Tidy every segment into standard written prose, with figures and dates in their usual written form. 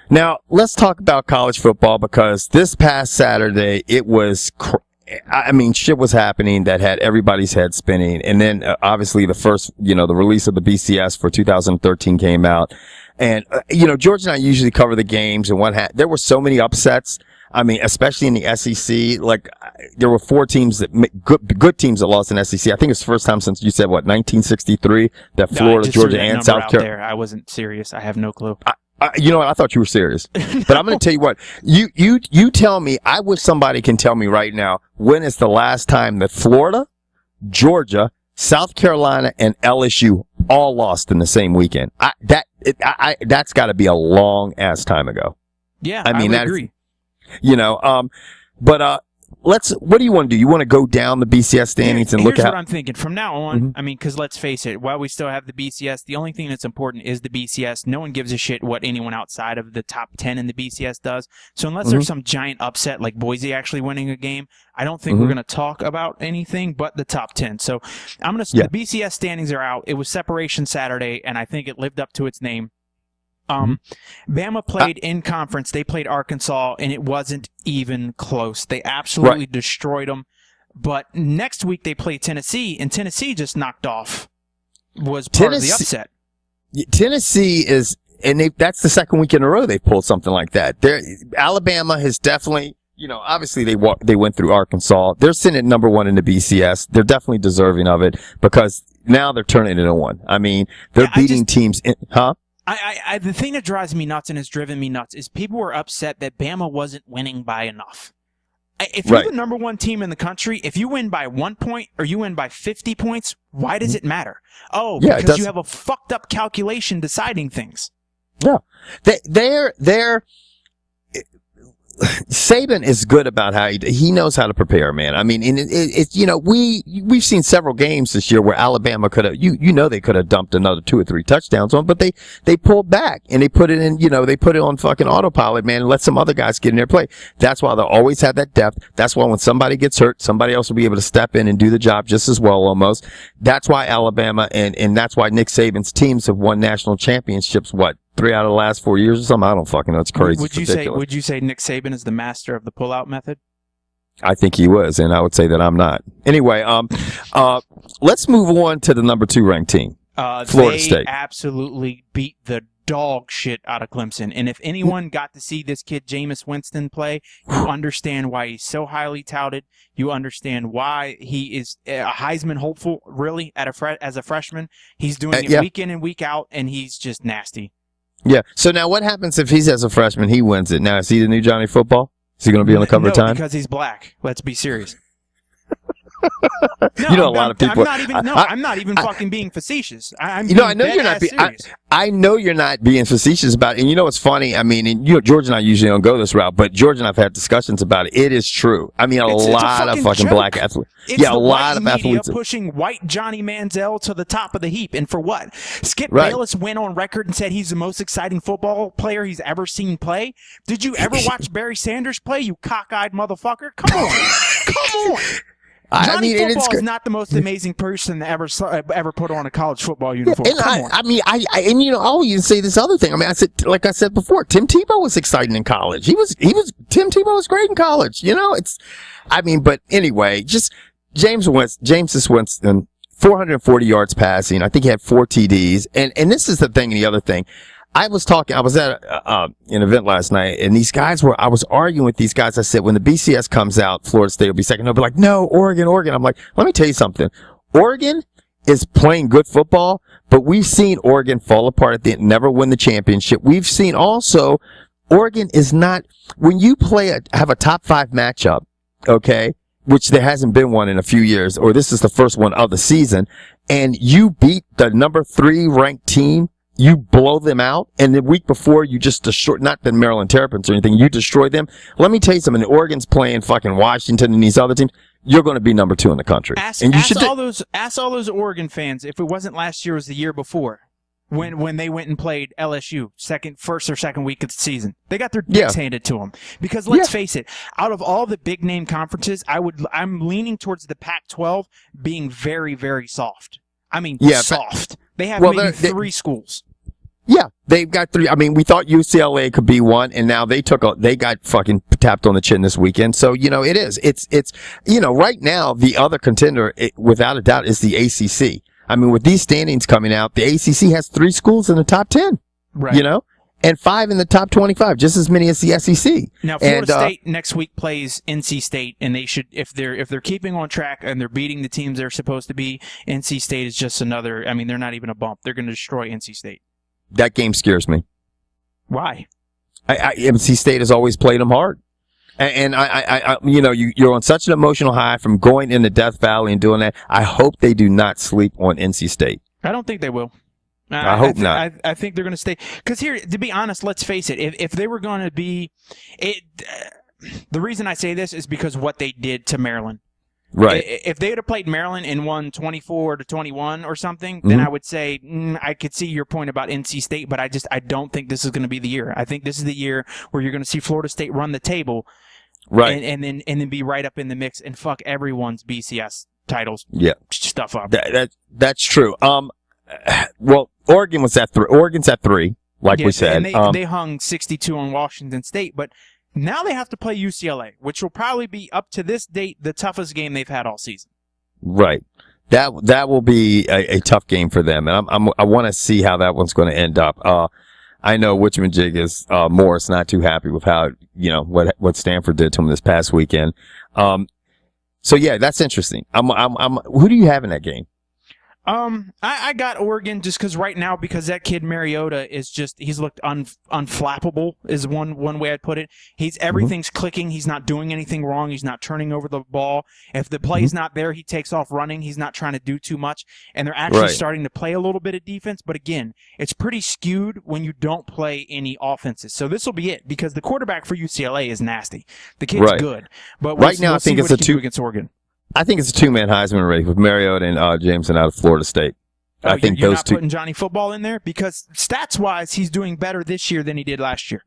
Now, let's talk about college football because this past Saturday, it was, shit was happening that had everybody's head spinning. And then, obviously, the first, the release of the BCS for 2013 came out. And, George and I usually cover the games and there were so many upsets. I mean, especially in the SEC, like, there were 4 teams good teams that lost in SEC. I think it's the first time since you said, 1963 that Florida, Georgia, and South Carolina. I wasn't serious. I have no clue. You know what? I thought you were serious. But I'm going to tell you what. You tell me, I wish somebody can tell me right now, when is the last time that Florida, Georgia, South Carolina, and LSU all lost in the same weekend? That's got to be a long ass time ago. Yeah, I would agree. What do you want to do? You want to go down the BCS standings and look at? Here's what I'm thinking. From now on, because let's face it, while we still have the BCS, the only thing that's important is the BCS. No one gives a shit what anyone outside of the top 10 in the BCS does. So unless there's some giant upset like Boise actually winning a game, I don't think we're going to talk about anything but the top 10. So the BCS standings are out. It was Separation Saturday, and I think it lived up to its name. Bama played in conference. They played Arkansas, and it wasn't even close. They absolutely destroyed them. But next week they play Tennessee, and Tennessee just knocked off. Was part of the upset. Tennessee is, and that's the second week in a row they pulled something like that. Alabama has definitely, obviously they went through Arkansas. They're sitting at number 1 in the BCS. They're definitely deserving of it because now they're turning it on. I mean, they're beating teams. The thing that drives me nuts and has driven me nuts is people were upset that Bama wasn't winning by enough. If you're the number 1 team in the country, if you win by 1 point or you win by 50 points, why does it matter? Oh, because you have a fucked up calculation deciding things. Yeah. They're Saban is good about how he knows how to prepare, man. I mean, and we've seen several games this year where Alabama could have, they could have dumped another 2 or 3 touchdowns on, but they pulled back and they put it in, they put it on fucking autopilot, man, and let some other guys get in their play. That's why they'll always have that depth. That's why when somebody gets hurt, somebody else will be able to step in and do the job just as well almost. That's why Alabama and that's why Nick Saban's teams have won national championships, 3 out of the last 4 years or something? I don't fucking know. It's crazy. Would you say Nick Saban is the master of the pull-out method? I think he was, and I would say that I'm not. Anyway, let's move on to the number 2 ranked team, Florida State. They absolutely beat the dog shit out of Clemson. And if anyone got to see this kid, Jameis Winston, play, you understand why he's so highly touted. You understand why he is a Heisman hopeful, really, as a freshman. He's doing it week in and week out, and he's just nasty. Yeah. So now what happens if he's as a freshman, he wins it? Now, is he the new Johnny Football? Is he going to be on the cover of Time? No, because he's black. Let's be serious. No, a lot of people. I'm not even fucking being facetious. I know you're not. I know you're not being facetious about it. And what's funny? I mean, George and I usually don't go this route, but George and I've had discussions about it. It is true. I mean, a lot of fucking black athletes. A lot of athletes pushing white Johnny Manziel to the top of the heap, and for what? Skip Bayless went on record and said he's the most exciting football player he's ever seen play. Did you ever watch Barry Sanders play? You cockeyed motherfucker! Come on. Johnny Football is not the most amazing person that ever put on a college football uniform. And I'll even say this other thing. I mean, like I said before, Tim Tebow was exciting in college. Tim Tebow was great in college. But anyway, just Jameis Winston, 440 yards passing. I think he had 4 TDs. And this is the thing and the other thing. I was at an event last night, and I was arguing with these guys. I said, when the BCS comes out, Florida State will be second. They'll be like, no, Oregon. I'm like, let me tell you something. Oregon is playing good football, but we've seen Oregon fall apart at the end, never win the championship. We've seen also, Oregon is not, when you have a top 5 matchup, okay, which there hasn't been one in a few years, or this is the first one of the season, and you beat the number 3 ranked team, you blow them out, and the week before you just destroy, not the Maryland Terrapins or anything, you destroy them. Let me tell you something, Oregon's playing fucking Washington and these other teams, you're going to be number 2 in the country. Ask all those Oregon fans if it wasn't last year, it was the year before. When they went and played LSU, first or second week of the season. They got their dicks handed to them. Because let's face it, out of all the big name conferences, I'm leaning towards the Pac-12 being very, very soft. I mean, soft. They have maybe 3 schools. Yeah, they've got 3. I mean, we thought UCLA could be one, and now they got fucking tapped on the chin this weekend. So, it's, right now, the other contender, without a doubt, is the ACC. I mean, with these standings coming out, the ACC has 3 schools in the top 10, right. And 5 in the top 25, just as many as the SEC. Now, Florida State next week plays NC State, and they should, if they're keeping on track and they're beating the teams they're supposed to be, NC State is just another, I mean, they're not even a bump. They're going to destroy NC State. That game scares me. Why? NC State has always played them hard, and you're on such an emotional high from going into Death Valley and doing that. I hope they do not sleep on NC State. I don't think they will. I hope not. I think they're going to stay. Because here, to be honest, let's face it. If they were going to be, the reason I say this is because what they did to Maryland. Right. If they would have played Maryland and won 24-21 or something, then I would say I could see your point about NC State, but I don't think this is going to be the year. I think this is the year where you're going to see Florida State run the table, right, and then be right up in the mix and fuck everyone's BCS titles. Yeah, stuff up. That's true. Well, Oregon's at 3, like we said. And they hung 62 on Washington State, but. Now they have to play UCLA, which will probably be, up to this date, the toughest game they've had all season. Right. That will be a tough game for them, and I want to see how that one's going to end up. I know Witchman-Jig is Morris not too happy with how what Stanford did to him this past weekend. So yeah, that's interesting. Who do you have in that game? I got Oregon just because right now, because that kid Mariota is he's looked unflappable is one way I'd put it. Everything's clicking. He's not doing anything wrong. He's not turning over the ball. If the play's not there, he takes off running. He's not trying to do too much. And they're actually starting to play a little bit of defense. But again, it's pretty skewed when you don't play any offenses. So this will be it, because the quarterback for UCLA is nasty. The kid's good. But right now, I think it's a 2 against Oregon. I think it's a 2-man Heisman race with Mariota and Jameson out of Florida State. I think you're those not two. Putting Johnny Football in there, because stats-wise, he's doing better this year than he did last year.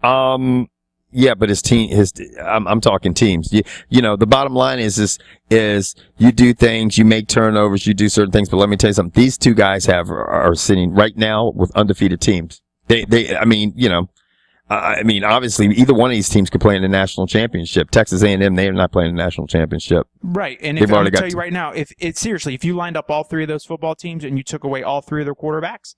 Yeah, but his team, I'm talking teams. The bottom line is you do things, you make turnovers, you do certain things. But let me tell you something. These 2 guys are sitting right now with undefeated teams. Obviously, either one of these teams could play in the national championship. Texas A&M, they are not playing in the national championship. Right, and I'm going to tell you right now, if you lined up all 3 of those football teams and you took away all 3 of their quarterbacks,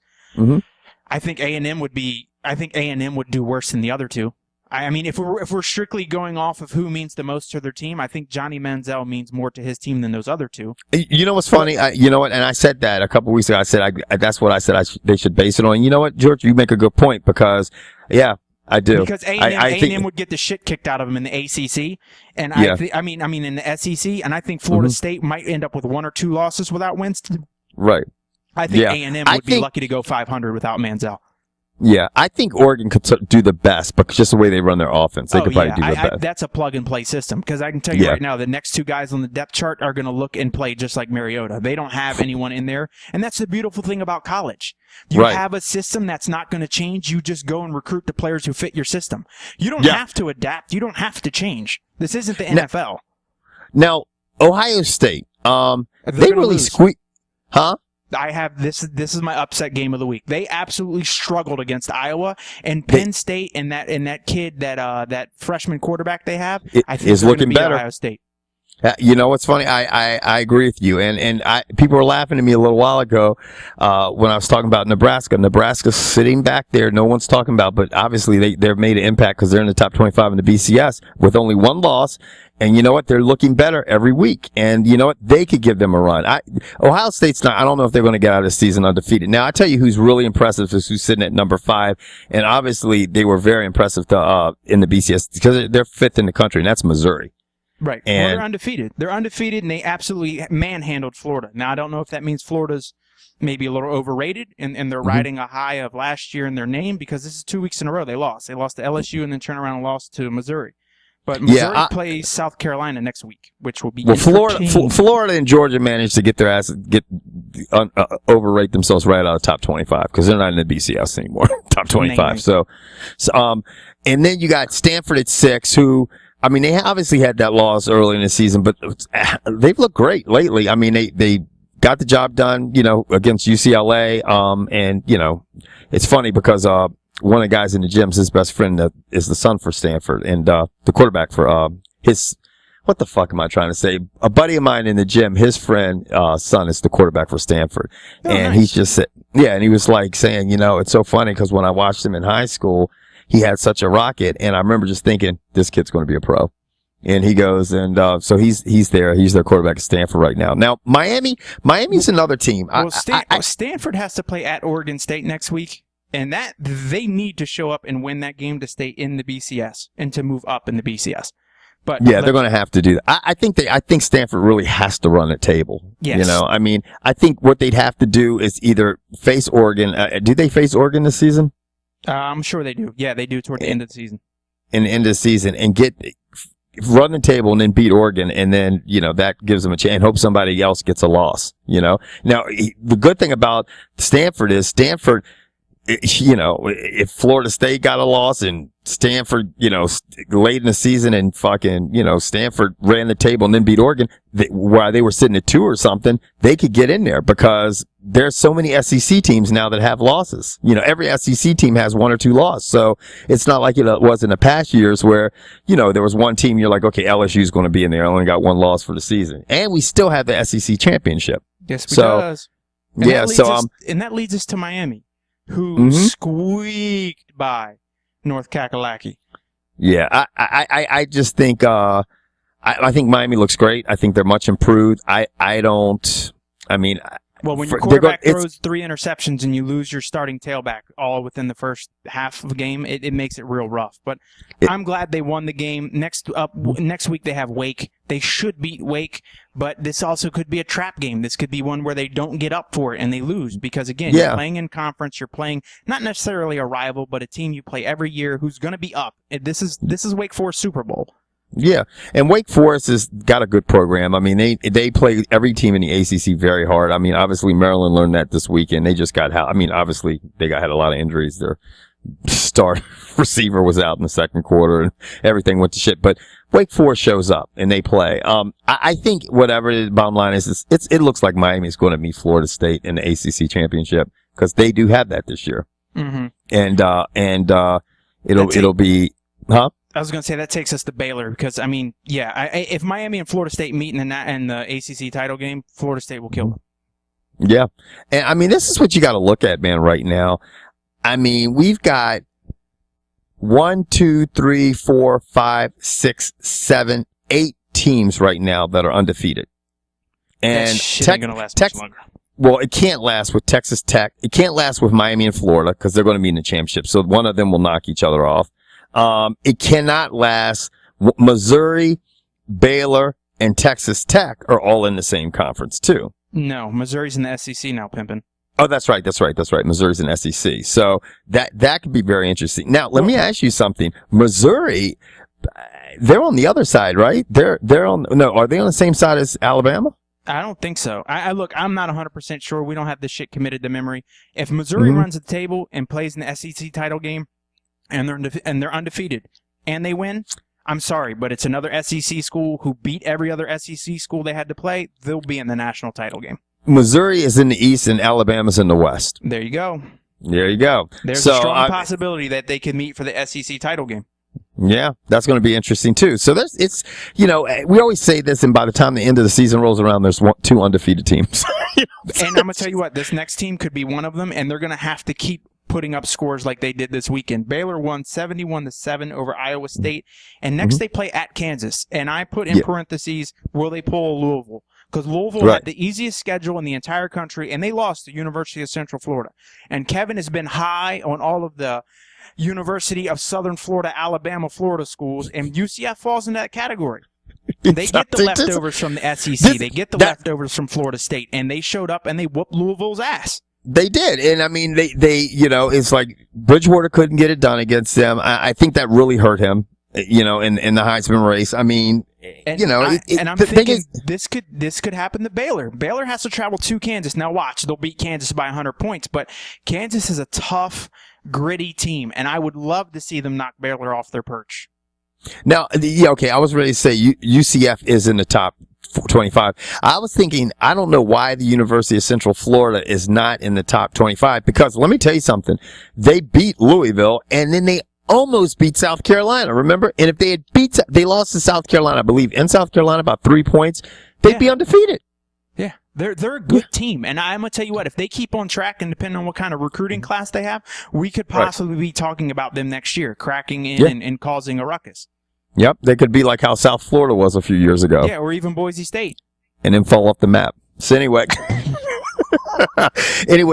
I think A&M would do worse than the other 2. I mean, if we're strictly going off of who means the most to their team, I think Johnny Manziel means more to his team than those other 2. You know what's funny? And I said that a couple weeks ago. I said that's what I said. They should base it on. You know what, George? You make a good point, because I do. Because A&M would get the shit kicked out of them in the ACC, and in the SEC, and I think Florida State might end up with 1 or 2 losses without Winston. Right. I think A&M would be lucky to go 500 without Manziel. Yeah, I think Oregon could do the best, but just the way they run their offense, they could probably do the best. That's a plug-and-play system, because I can tell you right now, the next 2 guys on the depth chart are going to look and play just like Mariota. They don't have anyone in there, and that's the beautiful thing about college. You have a system that's not going to change. You just go and recruit the players who fit your system. You don't have to adapt. You don't have to change. This isn't the NFL. Now, Ohio State, they really squeaked. Huh? I have this is my upset game of the week. They absolutely struggled against Iowa, and Penn State and that kid that freshman quarterback they have, I think is looking better. Ohio State. You know what's funny? I agree with you, and people were laughing at me a little while ago when I was talking about Nebraska. Nebraska's sitting back there, no one's talking about, but obviously they've made an impact because they're in the top 25 in the BCS with only 1 loss. And you know what? They're looking better every week. And you know what? They could give them a run. Ohio State's not, I don't know if they're going to get out of the season undefeated. Now, I tell you who's really impressive is who's sitting at number 5. And obviously, they were very impressive in the BCS because they're 5th in the country, and that's Missouri. Right. And they're undefeated. They're undefeated, and they absolutely manhandled Florida. Now, I don't know if that means Florida's maybe a little overrated, and they're riding a high of last year in their name, because this is 2 weeks in a row they lost. They lost to LSU and then turned around and lost to Missouri. But Missouri plays South Carolina next week, which will be Florida and Georgia managed to get their ass overrate themselves right out of top 25 because they're not in the BCS anymore. Top 25. So, and then you got Stanford at 6, who they obviously had that loss early in the season, but they've looked great lately. They got the job done, against UCLA. And, it's funny because, one of the guys in the gym's his best friend is the son for Stanford and, the quarterback for, what the fuck am I trying to say? A buddy of mine in the gym, his friend, son is the quarterback for Stanford. Oh, and nice. he's just said, and he was like saying, it's so funny because when I watched him in high school, he had such a rocket. And I remember just thinking, this kid's going to be a pro. And he goes, and so he's there. He's their quarterback at Stanford right now. Now, Miami's another team. Well, Stanford has to play at Oregon State next week, and that they need to show up and win that game to stay in the BCS and to move up in the BCS. But yeah, they're going to have to do that. I think Stanford really has to run a table. Yes. I think what they'd have to do is either face Oregon. Do they face Oregon this season? I'm sure they do. Yeah, they do toward the end of the season. In the end of the season, and run the table and then beat Oregon, and then, that gives them a chance and hope somebody else gets a loss, Now, the good thing about Stanford is if Florida State got a loss and Stanford, late in the season and fucking, Stanford ran the table and then beat Oregon, while they were sitting at 2 or something, they could get in there because there's so many SEC teams now that have losses. Every SEC team has 1 or 2 losses. So it's not like it was in the past years where, there was one team you're like, okay, LSU's going to be in there. I only got 1 loss for the season. And we still have the SEC championship. Yes, we does. And and that leads us to Miami, who squeaked by North Kakalaki. Yeah, I just think I think Miami looks great. I think they're much improved. Well, when your quarterback throws 3 interceptions and you lose your starting tailback all within the first half of the game, it makes it real rough. But I'm glad they won the game. Next week they have Wake. They should beat Wake, but this also could be a trap game. This could be one where they don't get up for it and they lose because, again, you're playing in conference. You're playing not necessarily a rival, but a team you play every year who's going to be up. This is Wake Forest Super Bowl. Yeah, and Wake Forest has got a good program. They play every team in the ACC very hard. Obviously Maryland learned that this weekend. They just got obviously they had a lot of injuries. Their star receiver was out in the second quarter and everything went to shit. But Wake Forest shows up and they play. I think whatever the bottom line is it looks like Miami's going to meet Florida State in the ACC championship because they do have that this year. Mm-hmm. And it'll be, huh? I was going to say that takes us to Baylor because, if Miami and Florida State meet in the ACC title game, Florida State will kill them. Yeah. And, this is what you got to look at, man, right now. We've got 1, 2, 3, 4, 5, 6, 7, 8 teams right now that are undefeated. And that shit ain't going to last much longer. Well, it can't last with Texas Tech. It can't last with Miami and Florida because they're going to be in the championship. So one of them will knock each other off. It cannot last. Missouri, Baylor, and Texas Tech are all in the same conference too. No, Missouri's in the SEC now, pimpin'. Oh, that's right. Missouri's in SEC. So that could be very interesting. Now, let me ask you something. Missouri, they're on the other side, right? Are they on the same side as Alabama? I don't think so. Look, I'm not 100% sure. We don't have this shit committed to memory. If Missouri runs the table and plays in the SEC title game, and they're undefeated, and they win, I'm sorry, but it's another SEC school who beat every other SEC school they had to play. They'll be in the national title game. Missouri is in the East and Alabama's in the West. There you go. There's a strong possibility that they can meet for the SEC title game. Yeah, that's going to be interesting too. So we always say this, and by the time the end of the season rolls around, there's 2 undefeated teams. And I'm going to tell you what, this next team could be one of them, and they're going to have to keep putting up scores like they did this weekend. Baylor won 71-7 over Iowa State, and next they play at Kansas. And I put in parentheses, will they pull Louisville? Because Louisville had the easiest schedule in the entire country, and they lost to University of Central Florida. And Kevin has been high on all of the University of Southern Florida, Alabama, Florida schools, and UCF falls in that category. They get the leftovers from the SEC. They get the leftovers from Florida State, and they showed up and they whooped Louisville's ass. They did. And they it's like Bridgewater couldn't get it done against them. I think that really hurt him, in the Heisman race. I'm thinking this could happen to Baylor. Baylor has to travel to Kansas. Now watch, they'll beat Kansas by 100 points, but Kansas is a tough, gritty team, and I would love to see them knock Baylor off their perch. Now, I was ready to say UCF is in the top 25. I was thinking, I don't know why the University of Central Florida is not in the top 25, because let me tell you something. They beat Louisville, and then they almost beat South Carolina, remember? And if they had they lost to South Carolina, I believe, in South Carolina about 3 points, they'd be undefeated. Yeah, they're a good team, and I'm gonna tell you what, if they keep on track and depending on what kind of recruiting class they have, we could possibly be talking about them next year, cracking in and causing a ruckus. Yep, they could be like how South Florida was a few years ago. Yeah, or even Boise State. And then fall off the map. So anyway,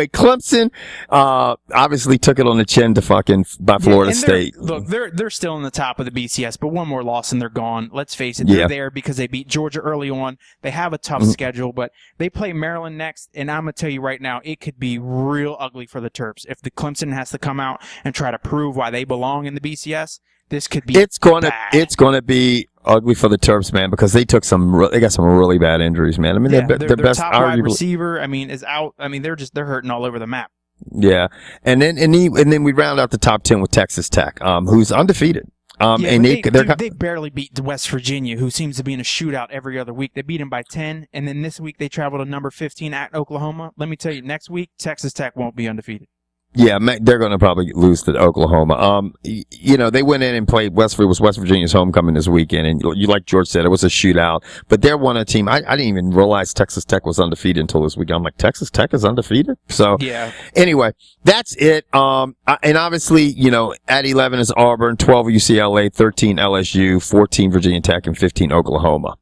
Clemson obviously took it on the chin by Florida State. Look, they're still in the top of the BCS, but one more loss and they're gone. Let's face it, they're there because they beat Georgia early on. They have a tough schedule, but they play Maryland next, and I'm gonna tell you right now, it could be real ugly for the Terps if the Clemson has to come out and try to prove why they belong in the BCS. This could be It's gonna be ugly for the Terps, man, because they got some really bad injuries, man. I mean, their best top wide receiver, is out. They're hurting all over the map. Yeah, and then we round out the top 10 with Texas Tech, who's undefeated. And they barely beat West Virginia, who seems to be in a shootout every other week. They beat them by 10, and then this week they travel to number 15 at Oklahoma. Let me tell you, next week Texas Tech won't be undefeated. Yeah, they're going to probably lose to Oklahoma. They went in and played West Virginia's homecoming this weekend, and like George said, it was a shootout. But they're one of the team. I didn't even realize Texas Tech was undefeated until this weekend. I'm like, Texas Tech is undefeated? So, yeah. Anyway, that's it. And obviously, at 11 is Auburn, 12 UCLA, 13 LSU, 14 Virginia Tech, and 15 Oklahoma.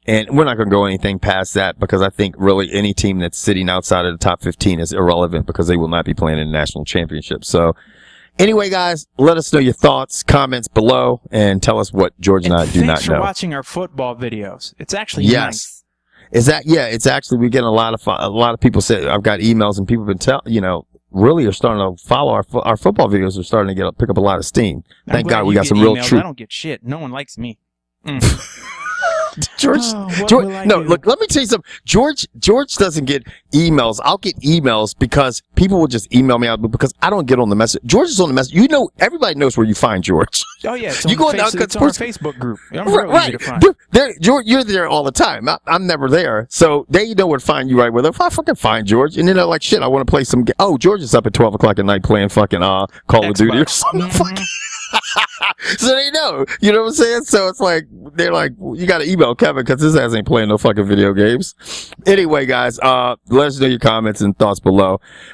And we're not going to go anything past that because I think really any team that's sitting outside of the top 15 is irrelevant because they will not be playing in the national championship. So anyway, guys, let us know your thoughts, comments below, and tell us what George and I do not know. Thanks for watching our football videos. It's actually nice. It's actually, we're getting a lot of people say, I've got emails and people have been really are starting to follow our football videos are starting to pick up a lot of steam. Thank God we got some real truth. I don't get shit. No one likes me. George, look, let me tell you something. George doesn't get emails. I'll get emails because people will just email me out because I don't get on the message. George is on the message. Everybody knows where you find George. Oh yeah, it's on our Facebook group. I'm real easy to find. You're there all the time. I'm never there, so they know where to find you right with. If I fucking find George, and then they're like, shit, I want to play some. George is up at 12 o'clock at night playing fucking Call of Duty or something. So they know, you know what I'm saying? So it's like, they're like, you got to email Kevin because his ass ain't playing no fucking video games. Anyway, guys, let us know your comments and thoughts below.